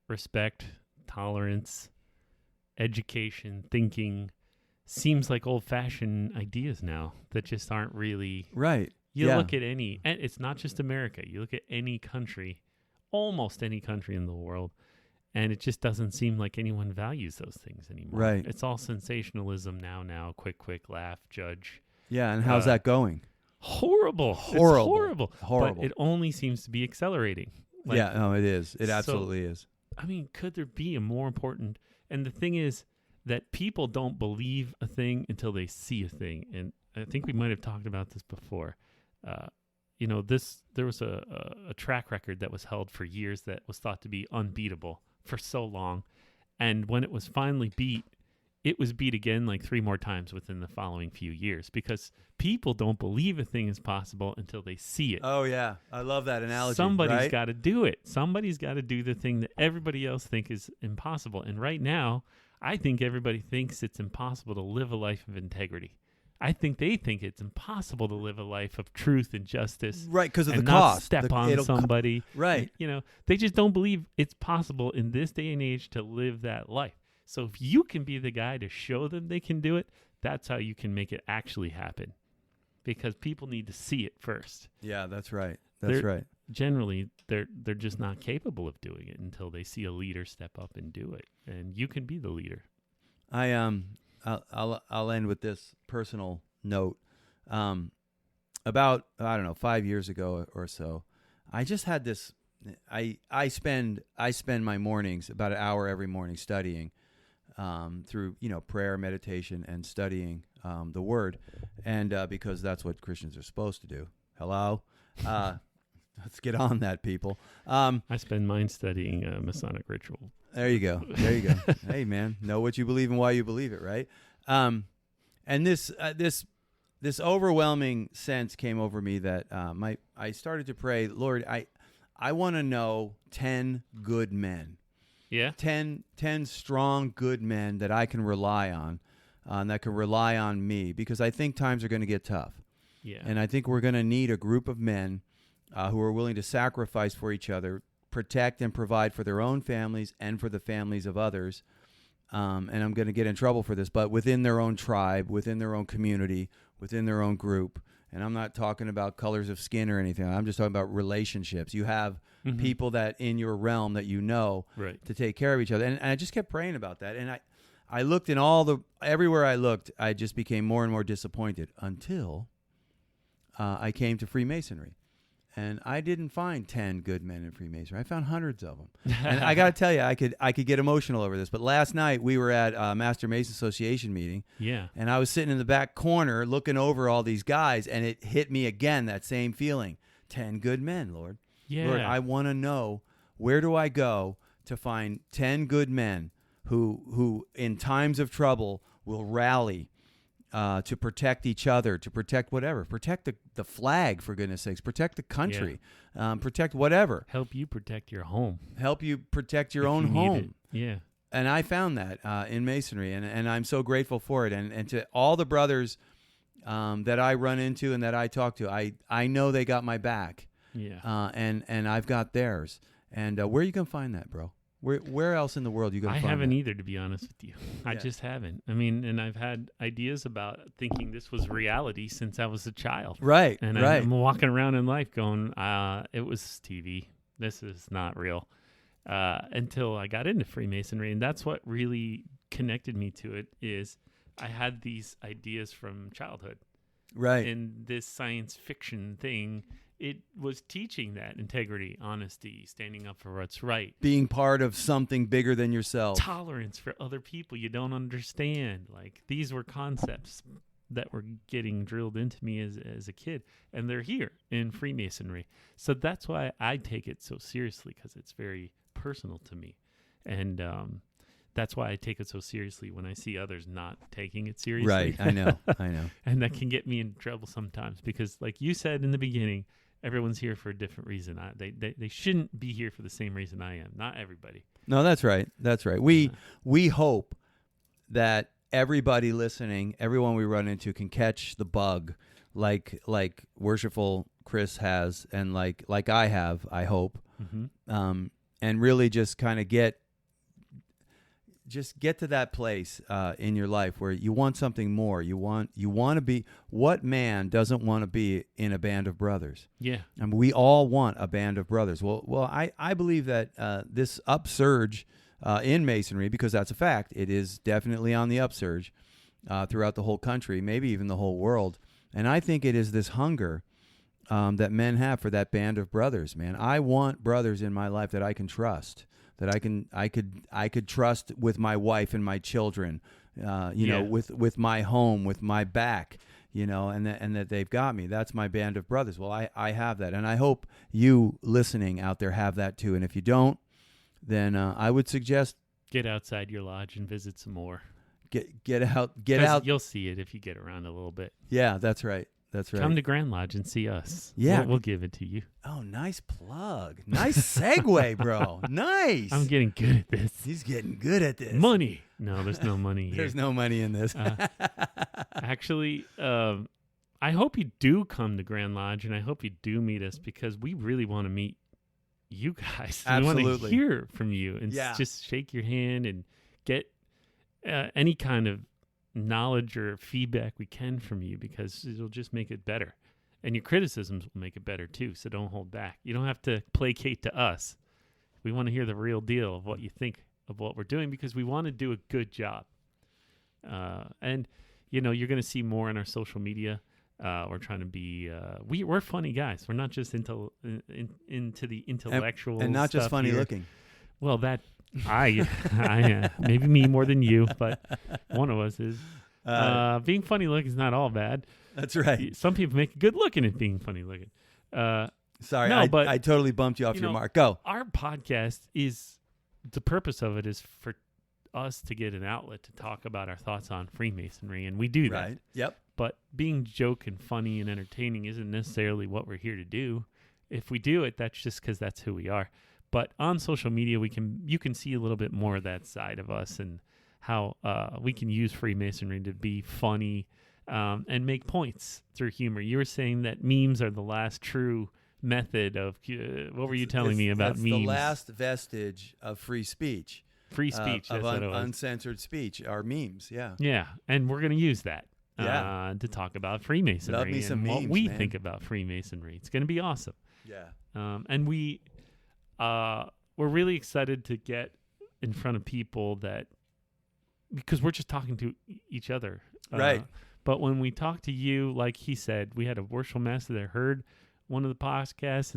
respect, tolerance, education, thinking, seems like old-fashioned ideas now that just aren't really... Right. You look at and it's not just America. You look at any country, almost any country in the world, and it just doesn't seem like anyone values those things anymore. Right. It's all sensationalism now, quick, laugh, judge. Yeah, and how's that going? Horrible. It's horrible. But it only seems to be accelerating. It is. It absolutely is. I mean, could there be a more important... And the thing is that people don't believe a thing until they see a thing. And I think we might have talked about this before. There was a track record that was held for years that was thought to be unbeatable for so long. And when it was finally beat, it was beat again like 3 more times within the following few years, because people don't believe a thing is possible until they see it. Oh, yeah. I love that analogy. Somebody's got to do it. Somebody's got to do the thing that everybody else think is impossible. And right now, I think everybody thinks it's impossible to live a life of integrity. I think they think it's impossible to live a life of truth and justice. Right, because of the not cost. Step on somebody. Right. They just don't believe it's possible in this day and age to live that life. So if you can be the guy to show them they can do it, that's how you can make it actually happen. Because people need to see it first. Yeah, that's right. That's right. Generally, they're just not capable of doing it until they see a leader step up and do it. And you can be the leader. I'll end with this personal note. About 5 years ago or so, I just had this. I spend my mornings about an hour every morning studying through prayer, meditation, and studying the Word, and because that's what Christians are supposed to do. Hello, let's get on that, people. I spend mine studying Masonic ritual. There you go. Hey, man, know what you believe and why you believe it, right? And this overwhelming sense came over me that I started to pray, Lord, I want to know 10 good men. Yeah. 10 strong, good men that I can rely on, that can rely on me, because I think times are going to get tough. Yeah. And I think we're going to need a group of men who are willing to sacrifice for each other, protect and provide for their own families and for the families of others. And I'm going to get in trouble for this, but within their own tribe, within their own community, within their own group. and I'm not talking about colors of skin or anything. I'm just talking about relationships. You have people that in your realm that you know to take care of each other. And I just kept praying about that. And I looked in everywhere I looked, I just became more and more disappointed until I came to Freemasonry. And I didn't find 10 good men in Freemasonry. I found hundreds of them. And I got to tell you, I could get emotional over this. But last night we were at a Master Mason Association meeting. Yeah. And I was sitting in the back corner looking over all these guys, and it hit me again, that same feeling. 10 good men, Lord. Yeah. Lord, I want to know, where do I go to find 10 good men who in times of trouble will rally to protect each other, to protect whatever, protect the flag, for goodness sakes, protect the country, protect whatever. Help you protect your home. Help you protect your own home. Yeah. And I found that in Masonry, and I'm so grateful for it. And to all the brothers that I run into and that I talk to, I know they got my back. Yeah. And I've got theirs. And where you can find that, bro? Where else in the world you going to find that? I haven't either, to be honest with you. I just haven't. I mean, and I've had ideas about thinking this was reality since I was a child. Right, and right. I'm walking around in life going, it was TV. This is not real. Until I got into Freemasonry, and that's what really connected me to it, is I had these ideas from childhood. Right. And this science fiction thing, it was teaching that integrity, honesty, standing up for what's right. Being part of something bigger than yourself. Tolerance for other people you don't understand. Like, these were concepts that were getting drilled into me as a kid, and they're here in Freemasonry. So that's why I take it so seriously, because it's very personal to me. And that's why I take it so seriously when I see others not taking it seriously. Right, I know. And that can get me in trouble sometimes, because like you said in the beginning, everyone's here for a different reason. They shouldn't be here for the same reason I am. Not everybody. No, that's right. That's right. We hope that everybody listening, everyone we run into, can catch the bug like Worshipful Chris has, and like I have, I hope. And really just kind of get to that place in your life where you want something more. You want to be, what man doesn't want to be in a band of brothers? Yeah. I mean, we all want a band of brothers. Well, I believe that this upsurge in Masonry, because that's a fact, it is definitely on the upsurge throughout the whole country, maybe even the whole world. And I think it is this hunger that men have for that band of brothers, man. I want brothers in my life that I can trust, that I could trust with my wife and my children, know, with my home, with my back, and that they've got me. That's my band of brothers. Well, I have that, and I hope you listening out there have that too. And if you don't, then I would suggest get outside your lodge and visit some more. Get out. You'll see it if you get around a little bit. Yeah, that's right. That's right. Come to Grand Lodge and see us. Yeah. We'll give it to you. Oh, nice plug. Nice segue, bro. Nice. I'm getting good at this. He's getting good at this. Money. No, there's no money here. There's no money in this. Actually, I hope you do come to Grand Lodge, and I hope you do meet us, because we really want to meet you guys. Absolutely. We want to hear from you and just shake your hand and get any kind of knowledge or feedback we can from you, because it'll just make it better, and your criticisms will make it better too. So don't hold back. You don't have to placate to us. We want to hear the real deal of what you think of what we're doing, because we want to do a good job. And you're going to see more on our social media. We're trying to be we're funny guys. We're not just into the intellectual and not just funny here. looking. Well, that I maybe me more than you, but one of us is. Being funny looking is not all bad. That's right. Some people make it good looking at being funny looking. Sorry, no, but I totally bumped you off your mark. Go. Our podcast is, the purpose of it is for us to get an outlet to talk about our thoughts on Freemasonry, and we do that. Right. Yep. But being joke and funny and entertaining isn't necessarily what we're here to do. If we do it, that's just because that's who we are. But on social media, you can see a little bit more of that side of us, and how we can use Freemasonry to be funny and make points through humor. You were saying that memes are the last true method of what were you telling me about memes? The last vestige of free speech. Free speech, of uncensored speech are memes. Yeah. Yeah, and we're going to use that. to talk about Freemasonry Love me and some what memes, we man. think about Freemasonry. It's going to be awesome. Yeah. And we're really excited to get in front of people because we're just talking to each other. Right. But when we talk to you, like he said, we had a worshipful master that heard one of the podcasts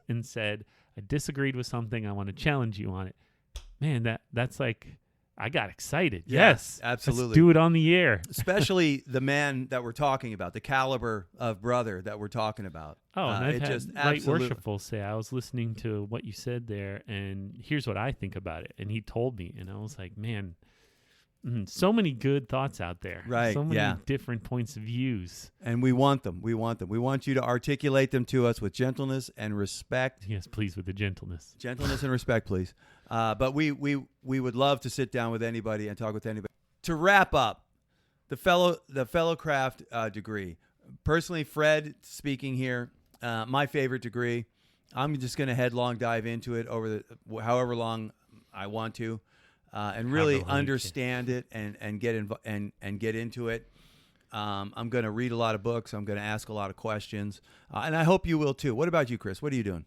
and said, I disagreed with something. I want to challenge you on it. Man, that's like, I got excited. Yeah, yes, absolutely. Let's do it on the air. Especially the man that we're talking about, the caliber of brother that we're talking about. Oh, and I've it had just right absolutely worshipful say, I was listening to what you said there, and here's what I think about it. And he told me, and I was like, man, so many good thoughts out there. Right, So many yeah. different points of views. And we want them. We want them. We want you to articulate them to us with gentleness and respect. Yes, please, with the gentleness. Gentleness and respect, please. But we would love to sit down with anybody and talk with anybody. To wrap up, the fellow craft degree. Personally, Fred speaking here, my favorite degree. I'm just going to headlong dive into it over however long I want to, and really understand it and get into it. I'm going to read a lot of books. I'm going to ask a lot of questions, and I hope you will too. What about you, Chris? What are you doing?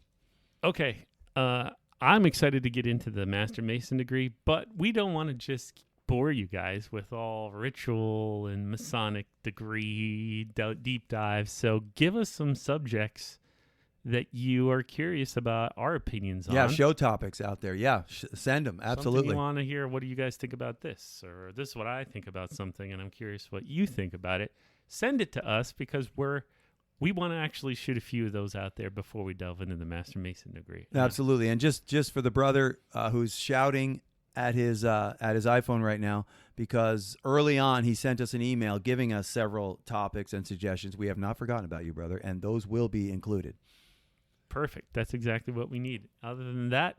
Okay. I'm excited to get into the Master Mason degree, but we don't want to just bore you guys with all ritual and Masonic degree deep dives. So give us some subjects that you are curious about our opinions on. Yeah, show topics out there. Yeah, send them. Absolutely. Something you want to hear, what do you guys think about this? Or this is what I think about something, and I'm curious what you think about it. Send it to us because we want to actually shoot a few of those out there before we delve into the Master Mason degree. Absolutely. And just for the brother who's shouting at his iPhone right now, because early on he sent us an email giving us several topics and suggestions. We have not forgotten about you, brother, and those will be included. Perfect. That's exactly what we need. Other than that,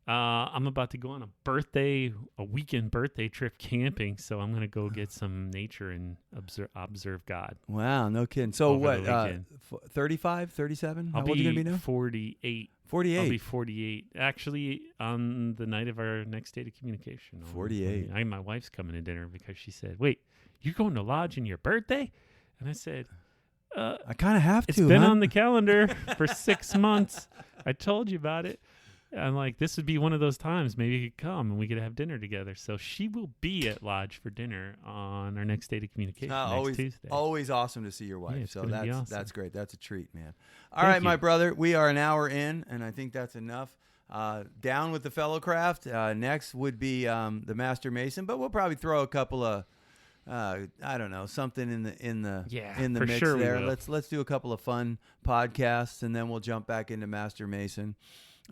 I'm about to go on a weekend birthday trip camping, so I'm going to go get some nature and observe God. Wow, no kidding. So Over what, 35, 37? How I'll old are you going to be now? 48. 48. I'll be 48. Actually, on the night of our next date of communication. 48. My wife's coming to dinner because she said, wait, you're going to lodge in your birthday? And I said, I kind of have to. It's been on the calendar for 6 months. I told you about it. I'm like, this would be one of those times. Maybe you could come and we could have dinner together. So she will be at Lodge for dinner on our next date of communication next Tuesday. Always awesome to see your wife. Yeah, so awesome. That's great. That's a treat, man. All right, my brother. We are an hour in, and I think that's enough. Down with the fellow craft. Next would be the Master Mason, but we'll probably throw a couple of I don't know, something in the mix sure there. Let's do a couple of fun podcasts, and then we'll jump back into Master Mason.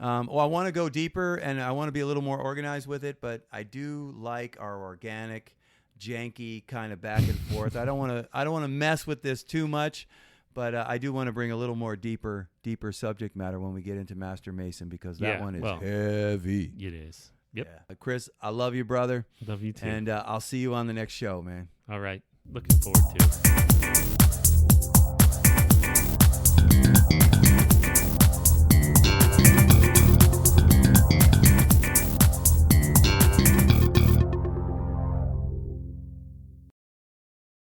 I want to go deeper, and I want to be a little more organized with it, but I do like our organic, janky kind of back and forth. I don't want to mess with this too much, but I do want to bring a little more deeper subject matter when we get into Master Mason, because that one is heavy. It is. Yep. Yeah. Chris, I love you, brother. Love you too. And I'll see you on the next show, man. All right. Looking forward to it.